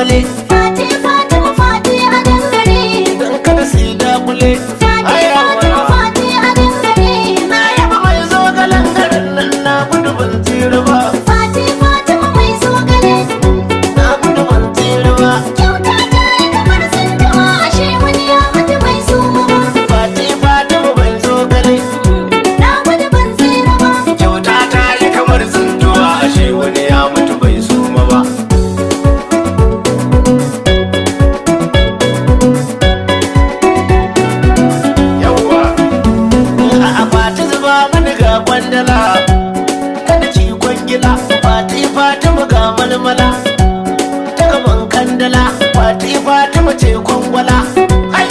kwale Fati Fatima Fati a dangare. don kada su yi dakule. Fati Fatima Fati a dangare. Na yaba mai zo galan garin nan na gudu ban tsira ba. Fati Fatima mai zogale. Na gudu ban tsira ba. Kyauta ta yi kamar tsintawa, ashe wani ya mutu bai suma ba. Fati Fatima bai zo gale. Na gudu ban tsira ba. Kyauta ta yi kamar tsintuwa ashe wani ya mutu bai suma ba. Yawwa a Fati zuba mani ga kwandala kada ci kwangila. Fati Fatima ga malmala ta gaban kandala. Fati Fatima ce kwangwala hai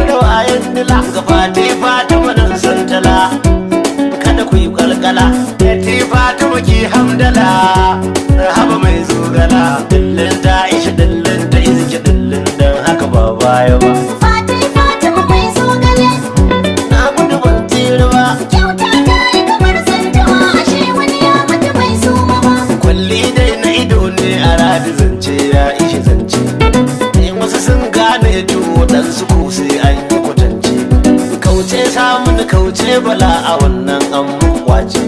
da wayan dila. Ga Fati Fatima nan santala kada ku yi kalkala. Fati Fatima ki hamdala haba mai zogala. Dillin ta isha dillin ta izki dillin dan haka ba baya ba. Fati Fatima mai zogale. Na gudu ban tsira ba. Kyauta ta yi kamar tsintawa, ashe wani ya mutu bai suma ba. Kwalli dai na ido ne a radi zance ya ishi zance. In wasu sun gane tuwo dan su ko sai an yi kwatance. Kauce samun kauce bala a wannan an muku kwace.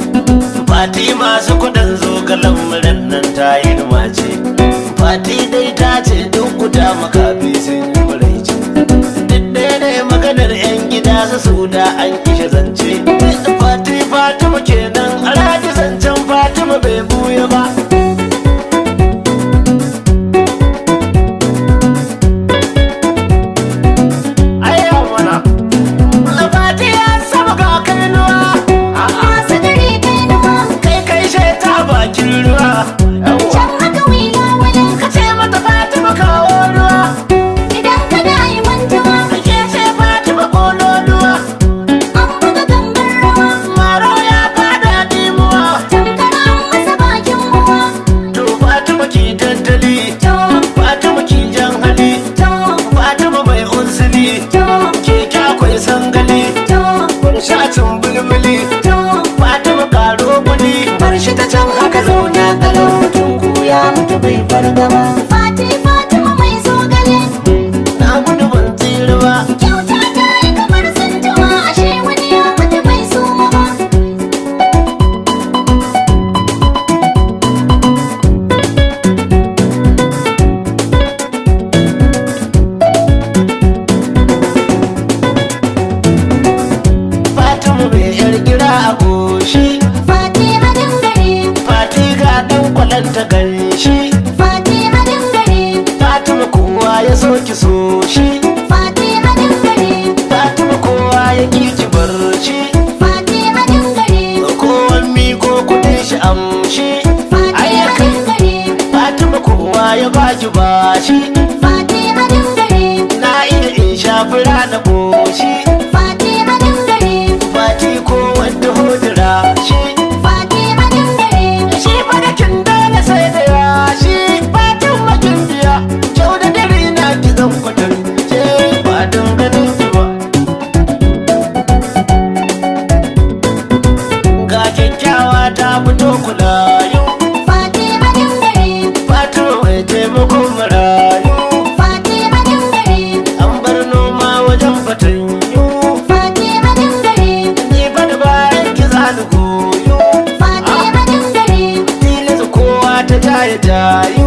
Fati masu kudin zogalan muran nan ta yi numace. Fati dai ta ce duk guda makafi sun yi maraice. Duk ɗaya ne maganar 'yan gida su da an kishe zance. Fati Fatima kenan alhaji zancen Fatima bai buya ba. Ayya mana Fati ya saba ga kainuwa. Masu gari kai nawa, Kai sheta bakin ruwa. can haka wila wala. Ka ce mata Fatima kawo ruwa. Idan ka da yi mantawa, Ke ce Fatima kololuwa. an buga gangar rawa. Maro ya fada dimuwa. Tamkar an masa bakin ruwa. To Fatima ki tattali. To, Fatima ki jan hali. to, Fatima mai unsili. to, Keke akwai sangali. to, Shatin bulbuli. to. Fatima karo guli. Bar shi ta can haka zauna kalau mutum ku ya mutu bai fargaba. Fati Fatima mai zogale. Na gudu ban tsira ba. Kyauta ta yi kamar tsintawa, ashe wani ya mutu bai suma ba. Fatima mai yar gira a goshi. Fati a dangare. Fati ga dan kwalanta ganshi. Fati a dangare. Fatima kowa ya so ki so shi. Fati a dangare. Fatima kowa ya ki ki bar shi. Fati a dangare. Kowan mi ko kudin shi amshi. Fati a Ayyakan dangare. Fatima kowa ya baki bashi. Fati a dangare. Na iya in shafi rana boshi. Fati a dangare. Fati ko wanda hodira shi. Fati a dangare. Shi fadakin dole sai da yashi. Fatin makin biya kyau da dare na ki zan kwatar ce ba don ganin ki ba. Ga kyakkyawa ta fito kulayu. Fati a dangare. Fatima mai taimakon marayu. Fati a dangare. An bar noma wajen fatanyu. Fati a dangare. Ni fa da bayan ki zani goyo. Fati a dangare. Tilas kowa ta jaye jaye.